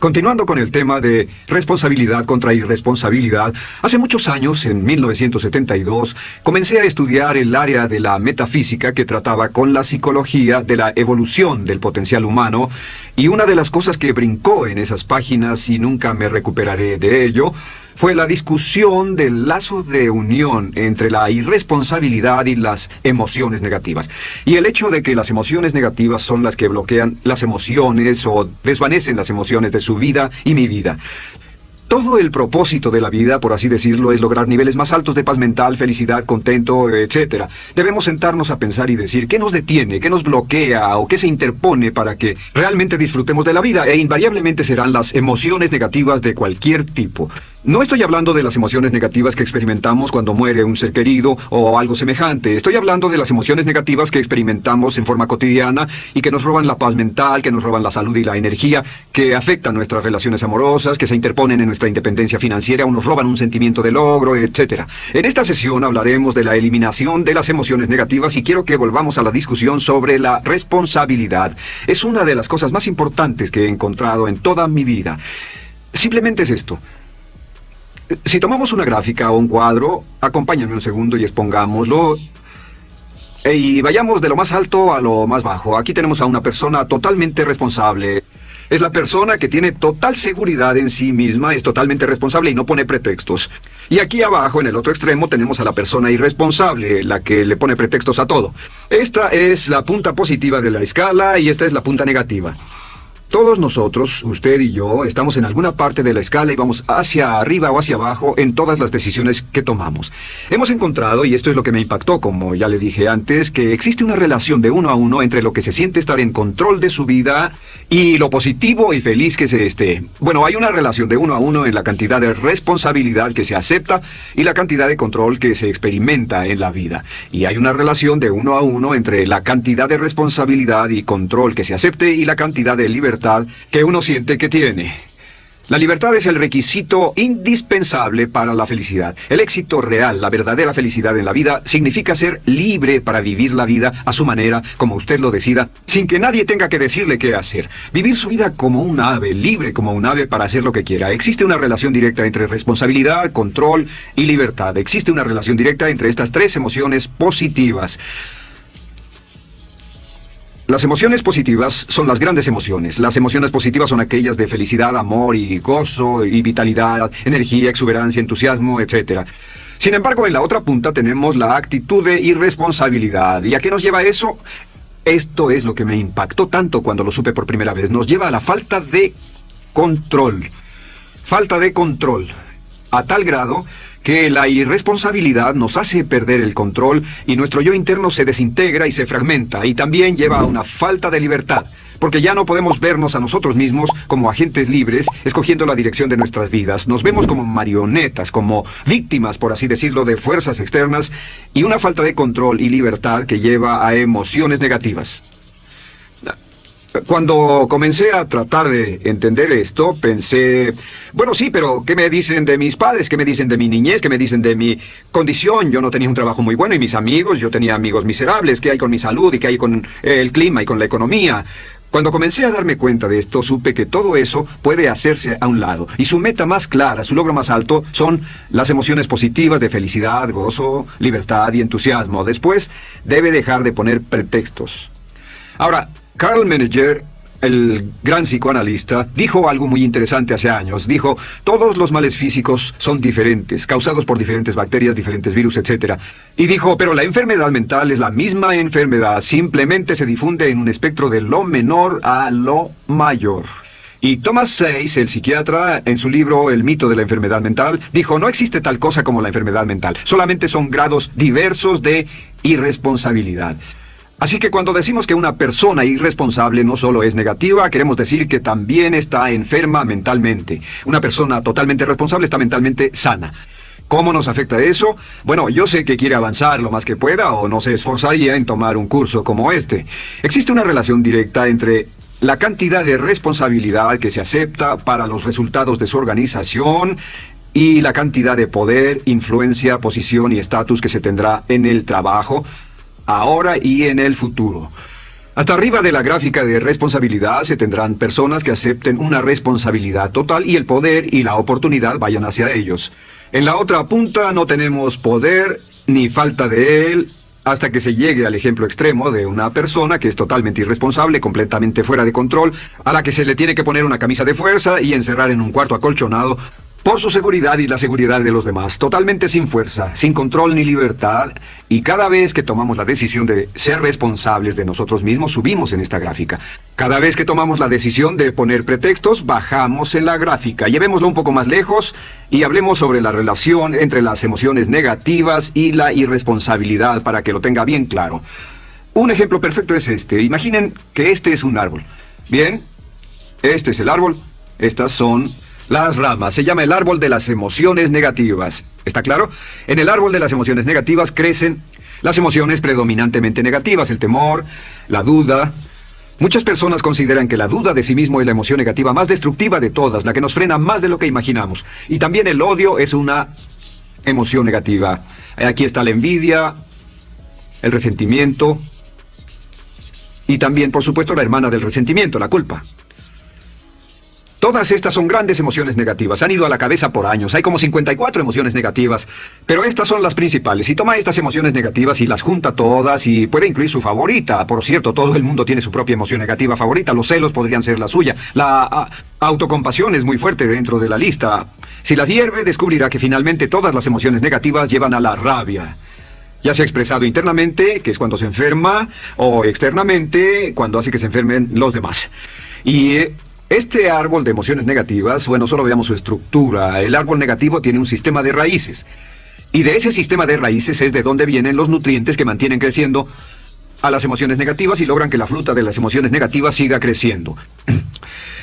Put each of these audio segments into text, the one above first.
Continuando con el tema de responsabilidad contra irresponsabilidad, hace muchos años, en 1972, comencé a estudiar el área de la metafísica que trataba con la psicología de la evolución del potencial humano, y una de las cosas que brincó en esas páginas, y nunca me recuperaré de ello, fue la discusión del lazo de unión entre la irresponsabilidad y las emociones negativas. Y el hecho de que las emociones negativas son las que bloquean las emociones o desvanecen las emociones de su vida y mi vida. Todo el propósito de la vida, por así decirlo, es lograr niveles más altos de paz mental, felicidad, contento, etc. Debemos sentarnos a pensar y decir qué nos detiene, qué nos bloquea o qué se interpone para que realmente disfrutemos de la vida, e invariablemente serán las emociones negativas de cualquier tipo. No estoy hablando de las emociones negativas que experimentamos cuando muere un ser querido o algo semejante. Estoy hablando de las emociones negativas que experimentamos en forma cotidiana y que nos roban la paz mental, que nos roban la salud y la energía, que afectan nuestras relaciones amorosas, que se interponen en nuestra independencia financiera o nos roban un sentimiento de logro, etc. En esta sesión hablaremos de la eliminación de las emociones negativas y quiero que volvamos a la discusión sobre la responsabilidad. Es una de las cosas más importantes que he encontrado en toda mi vida. Simplemente es esto. Si tomamos una gráfica o un cuadro, acompáñame un segundo y expongámoslo. Y vayamos de lo más alto a lo más bajo. Aquí tenemos a una persona totalmente responsable. Es la persona que tiene total seguridad en sí misma, es totalmente responsable y no pone pretextos. Y aquí abajo, en el otro extremo, tenemos a la persona irresponsable, la que le pone pretextos a todo. Esta es la punta positiva de la escala y esta es la punta negativa. Todos nosotros, usted y yo, estamos en alguna parte de la escala y vamos hacia arriba o hacia abajo en todas las decisiones que tomamos. Hemos encontrado, y esto es lo que me impactó, como ya le dije antes, que existe una relación de 1 a 1 entre lo que se siente estar en control de su vida y lo positivo y feliz que se esté. Bueno, hay una relación de 1 a 1 en la cantidad de responsabilidad que se acepta y la cantidad de control que se experimenta en la vida. Y hay una relación de 1 a 1 entre la cantidad de responsabilidad y control que se acepte y la cantidad de libertad que uno siente que tiene. La libertad es el requisito indispensable para la felicidad. El éxito real, la verdadera felicidad en la vida, significa ser libre para vivir la vida a su manera, como usted lo decida, sin que nadie tenga que decirle qué hacer. Vivir su vida como un ave, libre como un ave para hacer lo que quiera. Existe una relación directa entre responsabilidad, control y libertad. Existe una relación directa entre estas tres emociones positivas. Las emociones positivas son las grandes emociones. Las emociones positivas son aquellas de felicidad, amor y gozo y vitalidad, energía, exuberancia, entusiasmo, etc. Sin embargo, en la otra punta tenemos la actitud de irresponsabilidad. ¿Y a qué nos lleva eso? Esto es lo que me impactó tanto cuando lo supe por primera vez. Nos lleva a la falta de control. Falta de control. A tal grado que la irresponsabilidad nos hace perder el control y nuestro yo interno se desintegra y se fragmenta, y también lleva a una falta de libertad, porque ya no podemos vernos a nosotros mismos como agentes libres, escogiendo la dirección de nuestras vidas. Nos vemos como marionetas, como víctimas, por así decirlo, de fuerzas externas, y una falta de control y libertad que lleva a emociones negativas. Cuando comencé a tratar de entender esto, pensé, bueno, sí, pero ¿qué me dicen de mis padres? ¿Qué me dicen de mi niñez? ¿Qué me dicen de mi condición? Yo no tenía un trabajo muy bueno y mis amigos, yo tenía amigos miserables. ¿Qué hay con mi salud y qué hay con el clima y con la economía? Cuando comencé a darme cuenta de esto, supe que todo eso puede hacerse a un lado. Y su meta más clara, su logro más alto, son las emociones positivas de felicidad, gozo, libertad y entusiasmo. Después, debe dejar de poner pretextos. Ahora, Carl Menninger, el gran psicoanalista, dijo algo muy interesante hace años. Dijo, todos los males físicos son diferentes, causados por diferentes bacterias, diferentes virus, etc. Y dijo, pero la enfermedad mental es la misma enfermedad, simplemente se difunde en un espectro de lo menor a lo mayor. Y Thomas Sayce, el psiquiatra, en su libro El mito de la enfermedad mental, dijo, no existe tal cosa como la enfermedad mental, solamente son grados diversos de irresponsabilidad. Así que cuando decimos que una persona irresponsable no solo es negativa, queremos decir que también está enferma mentalmente. Una persona totalmente responsable está mentalmente sana. ¿Cómo nos afecta eso? Bueno, yo sé que quiere avanzar lo más que pueda o no se esforzaría en tomar un curso como este. Existe una relación directa entre la cantidad de responsabilidad que se acepta para los resultados de su organización y la cantidad de poder, influencia, posición y estatus que se tendrá en el trabajo, ahora y en el futuro. Hasta arriba de la gráfica de responsabilidad se tendrán personas que acepten una responsabilidad total y el poder y la oportunidad vayan hacia ellos. En la otra punta no tenemos poder ni falta de él hasta que se llegue al ejemplo extremo de una persona que es totalmente irresponsable, completamente fuera de control, a la que se le tiene que poner una camisa de fuerza y encerrar en un cuarto acolchonado por su seguridad y la seguridad de los demás, totalmente sin fuerza, sin control ni libertad, y cada vez que tomamos la decisión de ser responsables de nosotros mismos, subimos en esta gráfica. Cada vez que tomamos la decisión de poner pretextos, bajamos en la gráfica. Llevémoslo un poco más lejos y hablemos sobre la relación entre las emociones negativas y la irresponsabilidad para que lo tenga bien claro. Un ejemplo perfecto es este. Imaginen que este es un árbol. Bien, este es el árbol, estas son las ramas. Se llama el árbol de las emociones negativas. ¿Está claro? En el árbol de las emociones negativas crecen las emociones predominantemente negativas, el temor, la duda. Muchas personas consideran que la duda de sí mismo es la emoción negativa más destructiva de todas, la que nos frena más de lo que imaginamos. Y también el odio es una emoción negativa. Aquí está la envidia, el resentimiento y también, por supuesto, la hermana del resentimiento, la culpa. Todas estas son grandes emociones negativas. Han ido a la cabeza por años. Hay como 54 emociones negativas. Pero estas son las principales. Si toma estas emociones negativas y las junta todas y puede incluir su favorita. Por cierto, todo el mundo tiene su propia emoción negativa favorita. Los celos podrían ser la suya. La autocompasión es muy fuerte dentro de la lista. Si las hierve, descubrirá que finalmente todas las emociones negativas llevan a la rabia. Ya sea expresado internamente, que es cuando se enferma, o externamente, cuando hace que se enfermen los demás. Y este árbol de emociones negativas, bueno, solo veamos su estructura. El árbol negativo tiene un sistema de raíces. Y de ese sistema de raíces es de donde vienen los nutrientes que mantienen creciendo a las emociones negativas y logran que la fruta de las emociones negativas siga creciendo.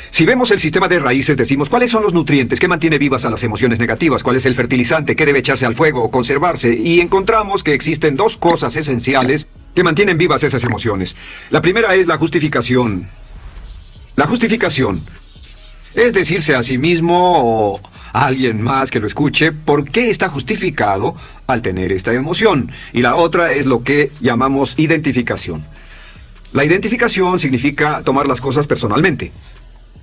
Si vemos el sistema de raíces, decimos, ¿cuáles son los nutrientes que mantiene vivas a las emociones negativas? ¿Cuál es el fertilizante que debe echarse al fuego o conservarse? Y encontramos que existen dos cosas esenciales que mantienen vivas esas emociones. La primera es la justificación. La justificación es decirse a sí mismo o a alguien más que lo escuche por qué está justificado al tener esta emoción. Y la otra es lo que llamamos identificación. La identificación significa tomar las cosas personalmente.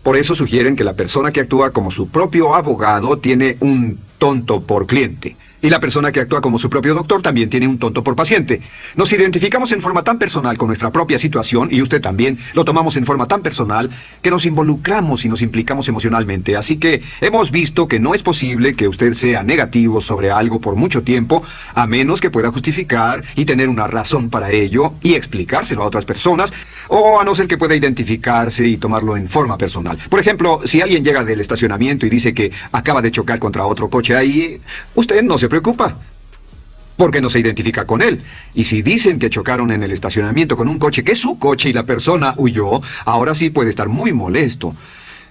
Por eso sugieren que la persona que actúa como su propio abogado tiene un tonto por cliente. Y la persona que actúa como su propio doctor también tiene un tonto por paciente. Nos identificamos en forma tan personal con nuestra propia situación, y usted también, lo tomamos en forma tan personal, que nos involucramos y nos implicamos emocionalmente. Así que hemos visto que no es posible que usted sea negativo sobre algo por mucho tiempo, a menos que pueda justificar y tener una razón para ello y explicárselo a otras personas, o a no ser que pueda identificarse y tomarlo en forma personal. Por ejemplo, si alguien llega del estacionamiento y dice que acaba de chocar contra otro coche ahí, usted no se preocupa, porque no se identifica con él. Y si dicen que chocaron en el estacionamiento con un coche que es su coche y la persona huyó, ahora sí puede estar muy molesto.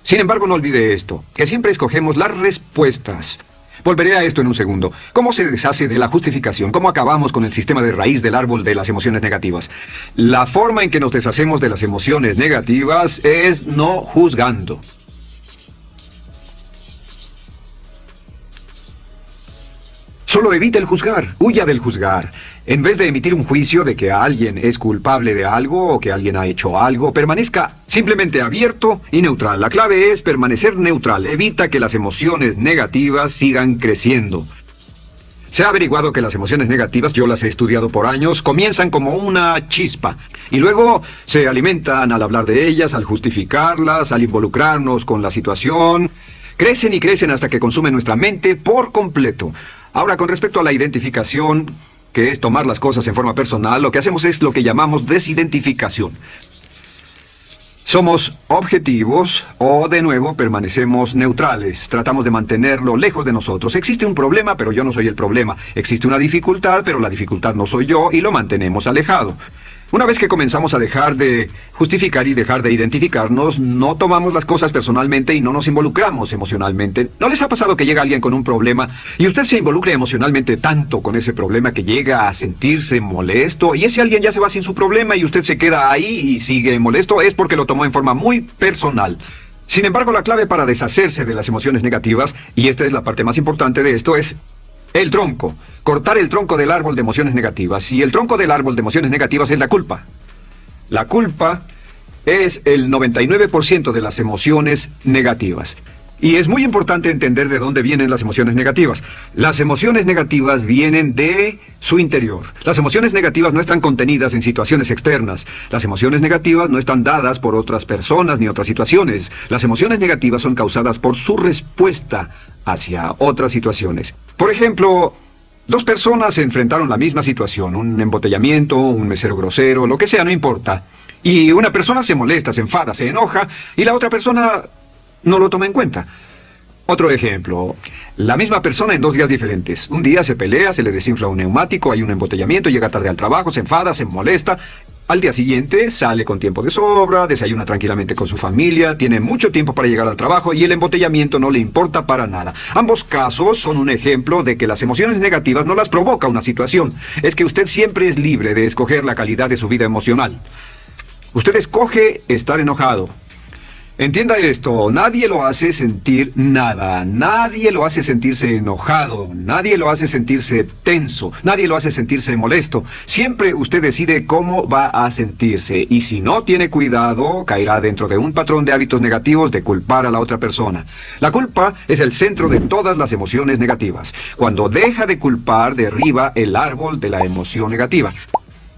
Sin embargo, no olvide esto, que siempre escogemos las respuestas. Volveré a esto en un segundo. ¿Cómo se deshace de la justificación? ¿Cómo acabamos con el sistema de raíz del árbol de las emociones negativas? La forma en que nos deshacemos de las emociones negativas es no juzgando. Solo evite el juzgar, huya del juzgar. En vez de emitir un juicio de que alguien es culpable de algo o que alguien ha hecho algo, permanezca simplemente abierto y neutral. La clave es permanecer neutral. Evita que las emociones negativas sigan creciendo. Se ha averiguado que las emociones negativas, yo las he estudiado por años, comienzan como una chispa y luego se alimentan al hablar de ellas, al justificarlas, al involucrarnos con la situación. Crecen y crecen hasta que consumen nuestra mente por completo. Ahora, con respecto a la identificación, que es tomar las cosas en forma personal, lo que hacemos es lo que llamamos desidentificación. Somos objetivos o, de nuevo, permanecemos neutrales. Tratamos de mantenerlo lejos de nosotros. Existe un problema, pero yo no soy el problema. Existe una dificultad, pero la dificultad no soy yo, y lo mantenemos alejado. Una vez que comenzamos a dejar de justificar y dejar de identificarnos, no tomamos las cosas personalmente y no nos involucramos emocionalmente. ¿No les ha pasado que llega alguien con un problema y usted se involucra emocionalmente tanto con ese problema que llega a sentirse molesto y ese alguien ya se va sin su problema y usted se queda ahí y sigue molesto? Es porque lo tomó en forma muy personal. Sin embargo, la clave para deshacerse de las emociones negativas, y esta es la parte más importante de esto, es el tronco. Cortar el tronco del árbol de emociones negativas. Y el tronco del árbol de emociones negativas es la culpa. La culpa es el 99% de las emociones negativas. Y es muy importante entender de dónde vienen las emociones negativas. Las emociones negativas vienen de su interior. Las emociones negativas no están contenidas en situaciones externas. Las emociones negativas no están dadas por otras personas ni otras situaciones. Las emociones negativas son causadas por su respuesta hacia otras situaciones. Por ejemplo, dos personas se enfrentaron la misma situación, un embotellamiento, un mesero grosero, lo que sea, no importa. Y una persona se molesta, se enfada, se enoja, y la otra persona no lo toma en cuenta. Otro ejemplo, la misma persona en 2 días diferentes. Un día se pelea, se le desinfla un neumático, hay un embotellamiento, llega tarde al trabajo, se enfada, se molesta. Al día siguiente sale con tiempo de sobra, desayuna tranquilamente con su familia, tiene mucho tiempo para llegar al trabajo y el embotellamiento no le importa para nada. Ambos casos son un ejemplo de que las emociones negativas no las provoca una situación. Es que usted siempre es libre de escoger la calidad de su vida emocional. Usted escoge estar enojado. Entienda esto, nadie lo hace sentir nada, nadie lo hace sentirse enojado, nadie lo hace sentirse tenso, nadie lo hace sentirse molesto. Siempre usted decide cómo va a sentirse y si no tiene cuidado, caerá dentro de un patrón de hábitos negativos de culpar a la otra persona. La culpa es el centro de todas las emociones negativas. Cuando deja de culpar, derriba el árbol de la emoción negativa.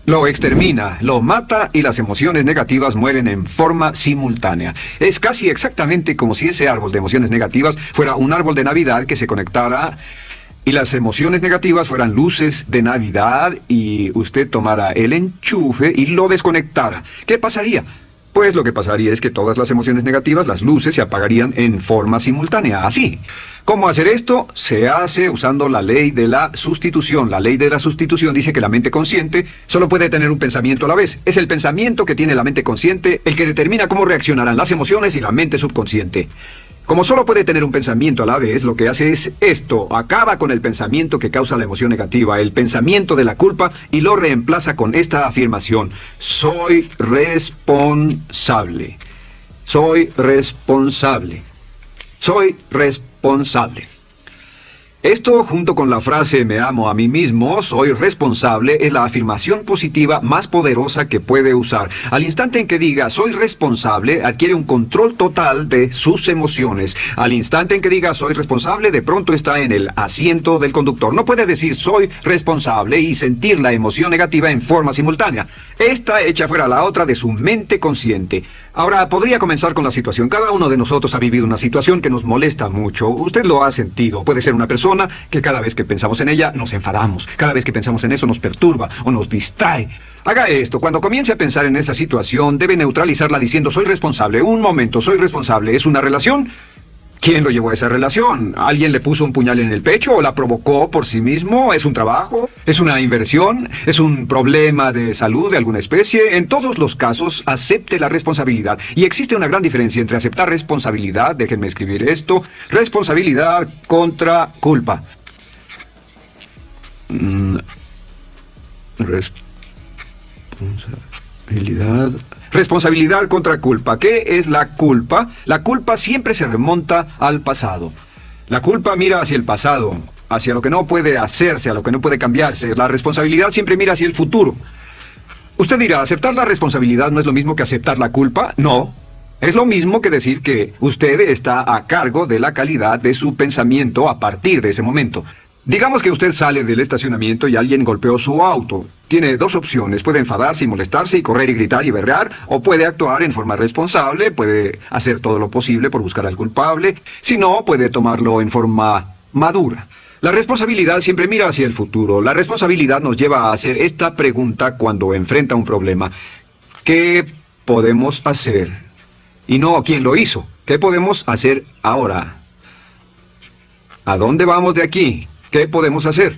Lo extermina, lo mata y las emociones negativas mueren en forma simultánea. Es casi exactamente como si ese árbol de emociones negativas fuera un árbol de Navidad que se conectara y las emociones negativas fueran luces de Navidad y usted tomara el enchufe y lo desconectara. ¿Qué pasaría? Pues lo que pasaría es que todas las emociones negativas, las luces, se apagarían en forma simultánea, así. ¿Cómo hacer esto? Se hace usando la ley de la sustitución. La ley de la sustitución dice que la mente consciente solo puede tener un pensamiento a la vez. Es el pensamiento que tiene la mente consciente el que determina cómo reaccionarán las emociones y la mente subconsciente. Como solo puede tener un pensamiento a la vez, lo que hace es esto: acaba con el pensamiento que causa la emoción negativa, el pensamiento de la culpa, y lo reemplaza con esta afirmación: soy responsable. Soy responsable. Soy responsable. Esto, junto con la frase me amo a mí mismo, soy responsable, es la afirmación positiva más poderosa que puede usar. Al instante en que diga soy responsable, adquiere un control total de sus emociones. Al instante en que diga soy responsable, de pronto está en el asiento del conductor. No puede decir soy responsable y sentir la emoción negativa en forma simultánea. Esta echa fuera la otra de su mente consciente. Ahora, podría comenzar con la situación. Cada uno de nosotros ha vivido una situación que nos molesta mucho. Usted lo ha sentido. Puede ser una persona que cada vez que pensamos en ella nos enfadamos. Cada vez que pensamos en eso nos perturba o nos distrae. Haga esto. Cuando comience a pensar en esa situación, debe neutralizarla diciendo soy responsable. Un momento, soy responsable. ¿Es una relación? ¿Quién lo llevó a esa relación? ¿Alguien le puso un puñal en el pecho o la provocó por sí mismo? ¿Es un trabajo? ¿Es una inversión? ¿Es un problema de salud de alguna especie? En todos los casos, acepte la responsabilidad. Y existe una gran diferencia entre aceptar responsabilidad, déjenme escribir esto, responsabilidad contra culpa. Responsabilidad... Responsabilidad contra culpa. ¿Qué es la culpa? La culpa siempre se remonta al pasado. La culpa mira hacia el pasado, hacia lo que no puede hacerse, a lo que no puede cambiarse. La responsabilidad siempre mira hacia el futuro. Usted dirá, ¿aceptar la responsabilidad no es lo mismo que aceptar la culpa? No. Es lo mismo que decir que usted está a cargo de la calidad de su pensamiento a partir de ese momento. Digamos que usted sale del estacionamiento y alguien golpeó su auto. Tiene dos opciones: puede enfadarse y molestarse y correr y gritar y berrear, o puede actuar en forma responsable, puede hacer todo lo posible por buscar al culpable. Si no, puede tomarlo en forma madura. La responsabilidad siempre mira hacia el futuro. La responsabilidad nos lleva a hacer esta pregunta cuando enfrenta un problema: ¿qué podemos hacer? Y no ¿quién lo hizo? ¿Qué podemos hacer ahora? ¿A dónde vamos de aquí? ¿Qué podemos hacer?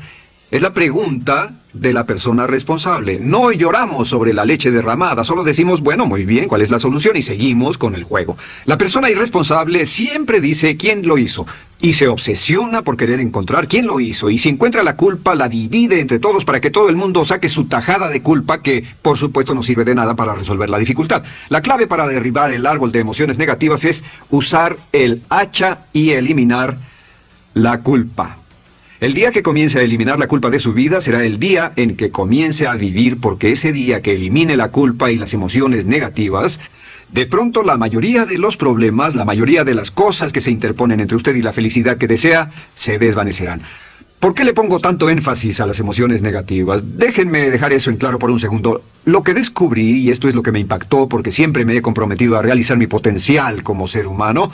Es la pregunta de la persona responsable. No lloramos sobre la leche derramada, solo decimos, bueno, muy bien, ¿cuál es la solución? Y seguimos con el juego. La persona irresponsable siempre dice quién lo hizo y se obsesiona por querer encontrar quién lo hizo. Y si encuentra la culpa, la divide entre todos para que todo el mundo saque su tajada de culpa, que por supuesto no sirve de nada para resolver la dificultad. La clave para derribar el árbol de emociones negativas es usar el hacha y eliminar la culpa. El día que comience a eliminar la culpa de su vida será el día en que comience a vivir, porque ese día que elimine la culpa y las emociones negativas, de pronto la mayoría de los problemas, la mayoría de las cosas que se interponen entre usted y la felicidad que desea, se desvanecerán. ¿Por qué le pongo tanto énfasis a las emociones negativas? Déjenme dejar eso en claro por un segundo. Lo que descubrí, y esto es lo que me impactó porque siempre me he comprometido a realizar mi potencial como ser humano,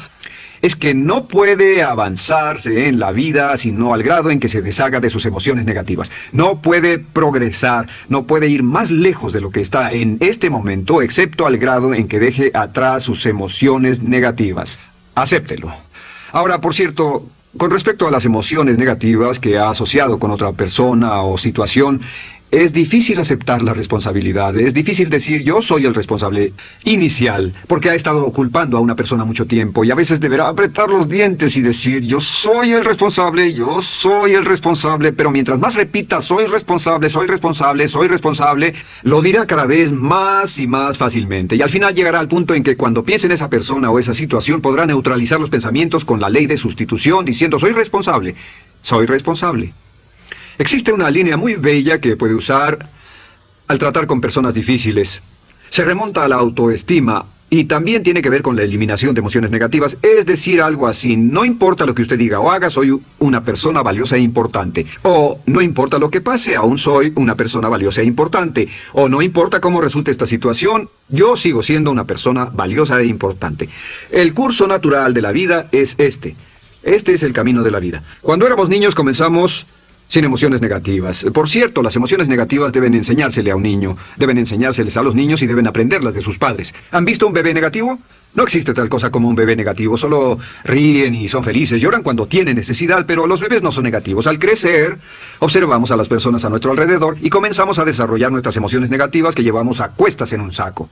es que no puede avanzarse en la vida sino al grado en que se deshaga de sus emociones negativas. No puede progresar, no puede ir más lejos de lo que está en este momento, excepto al grado en que deje atrás sus emociones negativas. Acéptelo. Ahora, por cierto, con respecto a las emociones negativas que ha asociado con otra persona o situación, es difícil aceptar la responsabilidad, es difícil decir yo soy el responsable inicial, porque ha estado culpando a una persona mucho tiempo y a veces deberá apretar los dientes y decir yo soy el responsable, pero mientras más repita soy responsable, lo dirá cada vez más y más fácilmente y al final llegará al punto en que cuando piense en esa persona o esa situación podrá neutralizar los pensamientos con la ley de sustitución diciendo soy responsable. Existe una línea muy bella que puede usar al tratar con personas difíciles. Se remonta a la autoestima y también tiene que ver con la eliminación de emociones negativas, es decir, algo así, no importa lo que usted diga o haga, soy una persona valiosa e importante. O no importa lo que pase, aún soy una persona valiosa e importante. O no importa cómo resulte esta situación, yo sigo siendo una persona valiosa e importante. El curso natural de la vida es este. Este es el camino de la vida. Cuando éramos niños comenzamos sin emociones negativas. Por cierto, las emociones negativas deben enseñársele a un niño, deben enseñárseles a los niños y deben aprenderlas de sus padres. ¿Han visto un bebé negativo? No existe tal cosa como un bebé negativo, solo ríen y son felices, lloran cuando tienen necesidad, pero los bebés no son negativos. Al crecer, observamos a las personas a nuestro alrededor y comenzamos a desarrollar nuestras emociones negativas que llevamos a cuestas en un saco.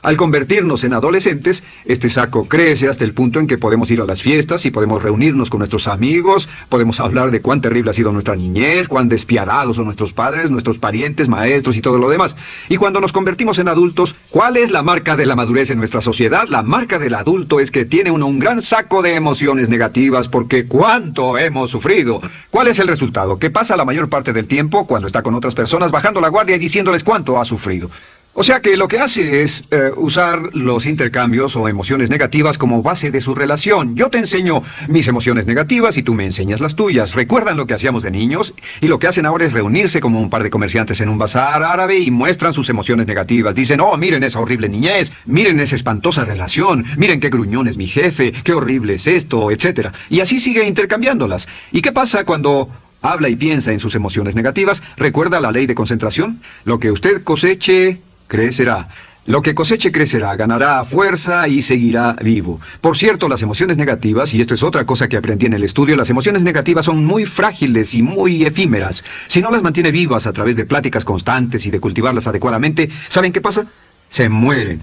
Al convertirnos en adolescentes, este saco crece hasta el punto en que podemos ir a las fiestas y podemos reunirnos con nuestros amigos, podemos hablar de cuán terrible ha sido nuestra niñez, cuán despiadados son nuestros padres, nuestros parientes, maestros y todo lo demás. Y cuando nos convertimos en adultos, ¿cuál es la marca de la madurez en nuestra sociedad? La marca del adulto es que tiene uno un gran saco de emociones negativas porque ¿cuánto hemos sufrido? ¿Cuál es el resultado? Que pasa la mayor parte del tiempo cuando está con otras personas bajando la guardia y diciéndoles cuánto ha sufrido. O sea que lo que hace es usar los intercambios o emociones negativas como base de su relación. Yo te enseño mis emociones negativas y tú me enseñas las tuyas. ¿Recuerdan lo que hacíamos de niños? Y lo que hacen ahora es reunirse como un par de comerciantes en un bazar árabe y muestran sus emociones negativas. Dicen, oh, miren esa horrible niñez, miren esa espantosa relación, miren qué gruñón es mi jefe, qué horrible es esto, etc. Y así sigue intercambiándolas. ¿Y qué pasa cuando habla y piensa en sus emociones negativas? ¿Recuerda la ley de concentración? Lo que usted coseche crecerá. Lo que coseche crecerá, ganará fuerza y seguirá vivo. Por cierto, las emociones negativas, y esto es otra cosa que aprendí en el estudio, las emociones negativas son muy frágiles y muy efímeras. Si no las mantiene vivas a través de pláticas constantes y de cultivarlas adecuadamente, ¿saben qué pasa? Se mueren.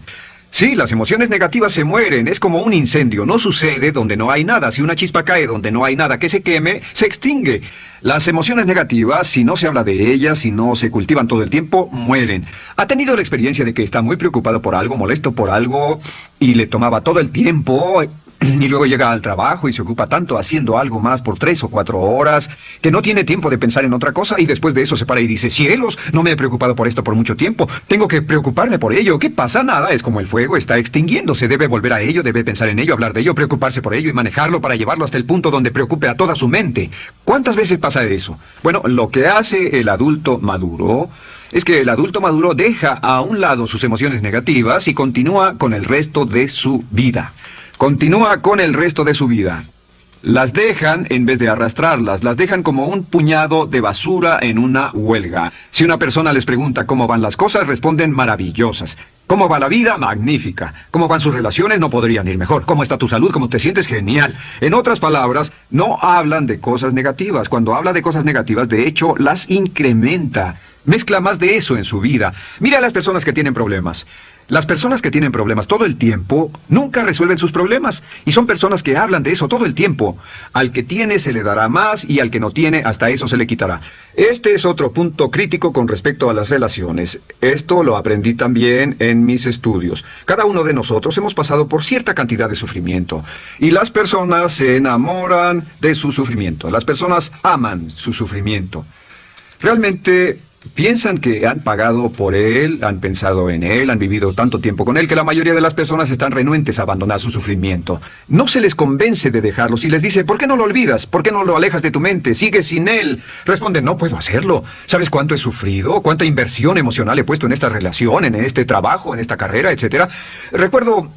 Sí, las emociones negativas se mueren, es como un incendio, no sucede donde no hay nada. Si una chispa cae donde no hay nada que se queme, se extingue. Las emociones negativas, si no se habla de ellas, si no se cultivan todo el tiempo, mueren. ¿Ha tenido la experiencia de que está muy preocupado por algo, molesto por algo, y le tomaba todo el tiempo, y luego llega al trabajo y se ocupa tanto haciendo algo más por 3 o 4 horas, que no tiene tiempo de pensar en otra cosa, y después de eso se para y dice, cielos, no me he preocupado por esto por mucho tiempo, tengo que preocuparme por ello? ¿Qué pasa? Nada, es como el fuego, está extinguiéndose, debe volver a ello, debe pensar en ello, hablar de ello, preocuparse por ello y manejarlo para llevarlo hasta el punto donde preocupe a toda su mente. ¿Cuántas veces pasa eso? Bueno, lo que hace el adulto maduro es que el adulto maduro deja a un lado sus emociones negativas y continúa con el resto de su vida. Continúa con el resto de su vida. Las dejan en vez de arrastrarlas, las dejan como un puñado de basura en una huelga. Si una persona les pregunta cómo van las cosas, responden maravillosas. ¿Cómo va la vida? Magnífica. ¿Cómo van sus relaciones? No podrían ir mejor. ¿Cómo está tu salud? ¿Cómo te sientes? Genial. En otras palabras, no hablan de cosas negativas. Cuando habla de cosas negativas, de hecho, las incrementa. Mezcla más de eso en su vida. Mira a las personas que tienen problemas. Las personas que tienen problemas todo el tiempo nunca resuelven sus problemas. Y son personas que hablan de eso todo el tiempo. Al que tiene se le dará más y al que no tiene hasta eso se le quitará. Este es otro punto crítico con respecto a las relaciones. Esto lo aprendí también en mis estudios. Cada uno de nosotros hemos pasado por cierta cantidad de sufrimiento. Y las personas se enamoran de su sufrimiento. Las personas aman su sufrimiento. Realmente piensan que han pagado por él, han pensado en él, han vivido tanto tiempo con él que la mayoría de las personas están renuentes a abandonar su sufrimiento. No se les convence de dejarlo. Si les dice, ¿por qué no lo olvidas? ¿Por qué no lo alejas de tu mente? Sigue sin él. Responden, no puedo hacerlo. ¿Sabes cuánto he sufrido? ¿Cuánta inversión emocional he puesto en esta relación, en este trabajo, en esta carrera, etcétera? Recuerdo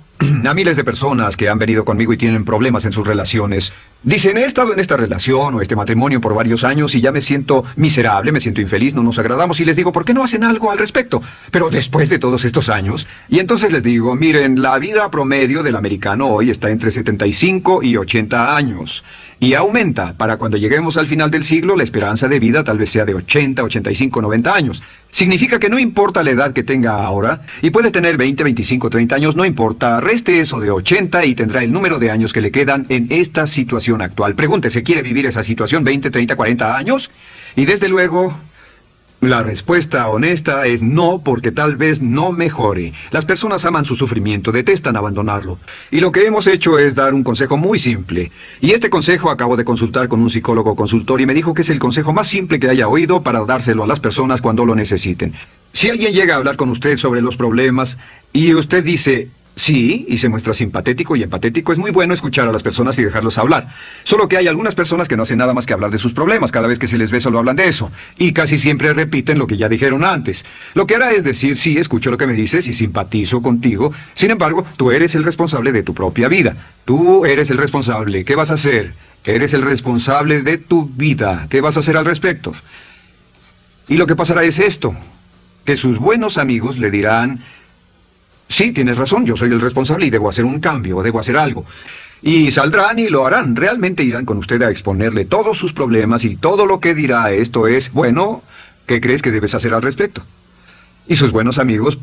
a miles de personas que han venido conmigo y tienen problemas en sus relaciones. Dicen, he estado en esta relación o este matrimonio por varios años y ya me siento miserable, me siento infeliz, no nos agradamos, y les digo, ¿por qué no hacen algo al respecto? Pero después de todos estos años, y entonces les digo, miren, la vida promedio del americano hoy está entre 75 y 80 años. Y aumenta. Para cuando lleguemos al final del siglo, la esperanza de vida tal vez sea de 80, 85, 90 años. Significa que no importa la edad que tenga ahora, y puede tener 20, 25, 30 años, no importa, reste eso de 80 y tendrá el número de años que le quedan en esta situación actual. Pregúntese, ¿quiere vivir esa situación 20, 30, 40 años? Y desde luego, la respuesta honesta es no, porque tal vez no mejore. Las personas aman su sufrimiento, detestan abandonarlo. Y lo que hemos hecho es dar un consejo muy simple. Y este consejo acabo de consultar con un psicólogo consultor y me dijo que es el consejo más simple que haya oído para dárselo a las personas cuando lo necesiten. Si alguien llega a hablar con usted sobre los problemas y usted dice sí, y se muestra simpatético y empatético, es muy bueno escuchar a las personas y dejarlos hablar. Solo que hay algunas personas que no hacen nada más que hablar de sus problemas. Cada vez que se les ve solo hablan de eso. Y casi siempre repiten lo que ya dijeron antes. Lo que hará es decir, sí, escucho lo que me dices y simpatizo contigo. Sin embargo, tú eres el responsable de tu propia vida. Tú eres el responsable. ¿Qué vas a hacer? Eres el responsable de tu vida. ¿Qué vas a hacer al respecto? Y lo que pasará es esto, que sus buenos amigos le dirán, sí, tienes razón, yo soy el responsable y debo hacer un cambio, debo hacer algo. Y saldrán y lo harán, realmente irán con usted a exponerle todos sus problemas y todo lo que dirá esto es, bueno, ¿qué crees que debes hacer al respecto? Y sus buenos amigos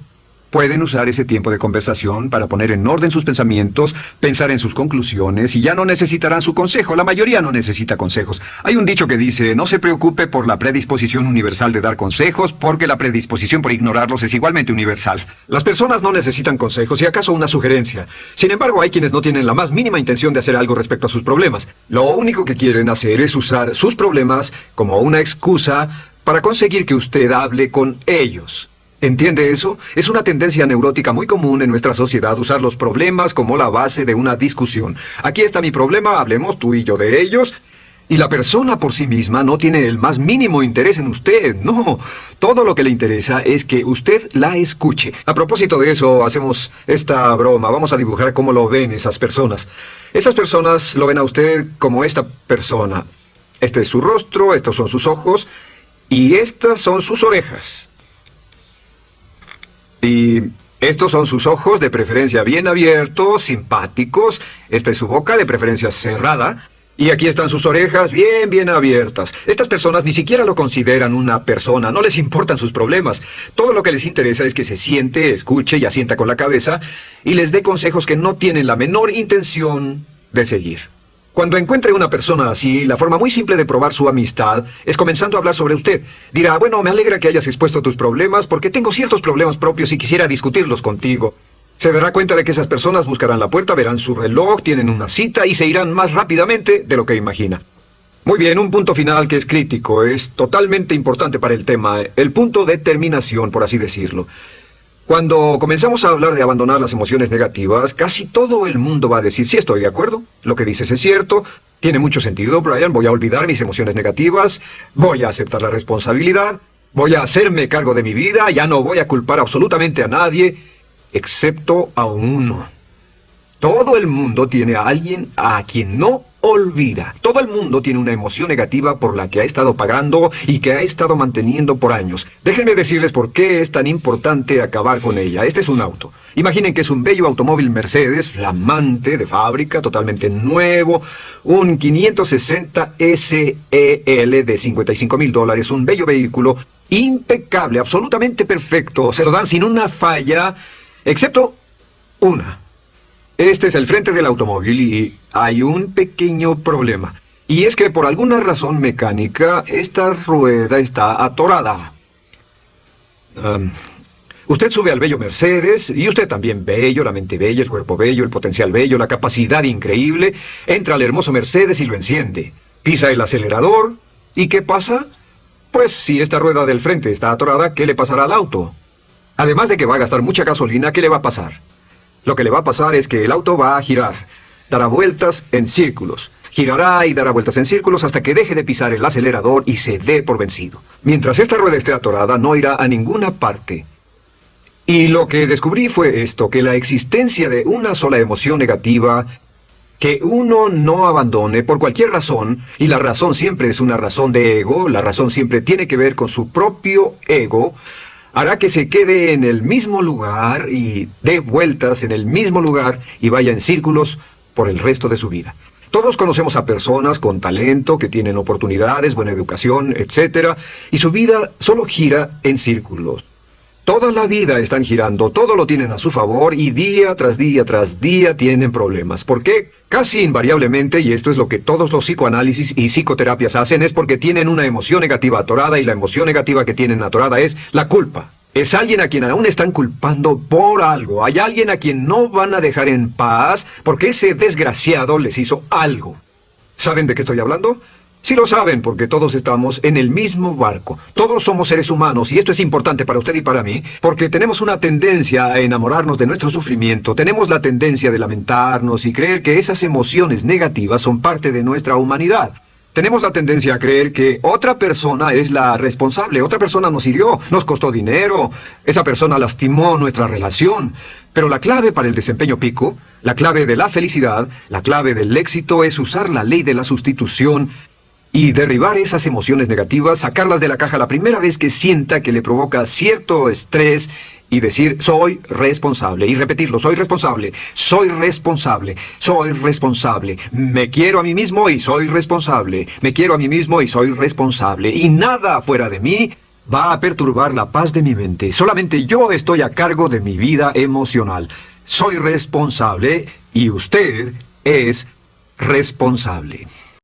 pueden usar ese tiempo de conversación para poner en orden sus pensamientos, pensar en sus conclusiones y ya no necesitarán su consejo. La mayoría no necesita consejos. Hay un dicho que dice, no se preocupe por la predisposición universal de dar consejos, porque la predisposición por ignorarlos es igualmente universal. Las personas no necesitan consejos, y acaso una sugerencia. Sin embargo, hay quienes no tienen la más mínima intención de hacer algo respecto a sus problemas. Lo único que quieren hacer es usar sus problemas como una excusa para conseguir que usted hable con ellos. ¿Entiende eso? Es una tendencia neurótica muy común en nuestra sociedad usar los problemas como la base de una discusión. Aquí está mi problema, hablemos tú y yo de ellos. Y la persona por sí misma no tiene el más mínimo interés en usted, no. Todo lo que le interesa es que usted la escuche. A propósito de eso, hacemos esta broma. Vamos a dibujar cómo lo ven esas personas. Esas personas lo ven a usted como esta persona. Este es su rostro, estos son sus ojos y estas son sus orejas. Y estos son sus ojos, de preferencia bien abiertos, simpáticos. Esta es su boca, de preferencia cerrada. Y aquí están sus orejas bien abiertas. Estas personas ni siquiera lo consideran una persona, no les importan sus problemas. Todo lo que les interesa es que se siente, escuche y asienta con la cabeza y les dé consejos que no tienen la menor intención de seguir. Cuando encuentre una persona así, la forma muy simple de probar su amistad es comenzando a hablar sobre usted. Dirá, bueno, me alegra que hayas expuesto tus problemas porque tengo ciertos problemas propios y quisiera discutirlos contigo. Se dará cuenta de que esas personas buscarán la puerta, verán su reloj, tienen una cita y se irán más rápidamente de lo que imagina. Muy bien, un punto final que es crítico, es totalmente importante para el tema, el punto de terminación, por así decirlo. Cuando comenzamos a hablar de abandonar las emociones negativas, casi todo el mundo va a decir, sí, estoy de acuerdo, lo que dices es cierto, tiene mucho sentido, Brian, voy a olvidar mis emociones negativas, voy a aceptar la responsabilidad, voy a hacerme cargo de mi vida, ya no voy a culpar absolutamente a nadie, excepto a uno. Todo el mundo tiene a alguien a quien no olvida. Todo el mundo tiene una emoción negativa por la que ha estado pagando y que ha estado manteniendo por años. Déjenme decirles por qué es tan importante acabar con ella. Este es un auto. Imaginen que es un bello automóvil Mercedes, flamante, de fábrica, totalmente nuevo, un 560 SEL de $55,000, un bello vehículo, impecable, absolutamente perfecto. Se lo dan sin una falla. excepto una. Este es el frente del automóvil y hay un pequeño problema. Y es que por alguna razón mecánica, esta rueda está atorada. Usted sube al bello Mercedes, y usted también bello, la mente bella, el cuerpo bello, el potencial bello, la capacidad increíble, entra al hermoso Mercedes y lo enciende. Pisa el acelerador, ¿y qué pasa? Pues si esta rueda del frente está atorada, ¿qué le pasará al auto? Además de que va a gastar mucha gasolina, ¿qué le va a pasar? Lo que le va a pasar es que el auto va a girar, dará vueltas en círculos. Girará y dará vueltas en círculos hasta que deje de pisar el acelerador y se dé por vencido. Mientras esta rueda esté atorada, no irá a ninguna parte. Y lo que descubrí fue esto, que la existencia de una sola emoción negativa que uno no abandone por cualquier razón, y la razón siempre es una razón de ego, la razón siempre tiene que ver con su propio ego, hará que se quede en el mismo lugar y dé vueltas en el mismo lugar y vaya en círculos por el resto de su vida. Todos conocemos a personas con talento, que tienen oportunidades, buena educación, etc. Y su vida solo gira en círculos. Toda la vida están girando, todo lo tienen a su favor y día tras día tras día tienen problemas. ¿Por qué? Casi invariablemente, y esto es lo que todos los psicoanálisis y psicoterapias hacen, es porque tienen una emoción negativa atorada y la emoción negativa que tienen atorada es la culpa. Es alguien a quien aún están culpando por algo. Hay alguien a quien no van a dejar en paz porque ese desgraciado les hizo algo. ¿Saben de qué estoy hablando? Sí lo saben, porque todos estamos en el mismo barco. Todos somos seres humanos, y esto es importante para usted y para mí, porque tenemos una tendencia a enamorarnos de nuestro sufrimiento, tenemos la tendencia de lamentarnos y creer que esas emociones negativas son parte de nuestra humanidad. Tenemos la tendencia a creer que otra persona es la responsable, otra persona nos hirió, nos costó dinero, esa persona lastimó nuestra relación. Pero la clave para el desempeño pico, la clave de la felicidad, la clave del éxito es usar la ley de la sustitución y derribar esas emociones negativas, sacarlas de la caja la primera vez que sienta que le provoca cierto estrés y decir, soy responsable, y repetirlo, soy responsable, soy responsable, soy responsable, me quiero a mí mismo y soy responsable, me quiero a mí mismo y soy responsable, y nada fuera de mí va a perturbar la paz de mi mente, solamente yo estoy a cargo de mi vida emocional, soy responsable y usted es responsable.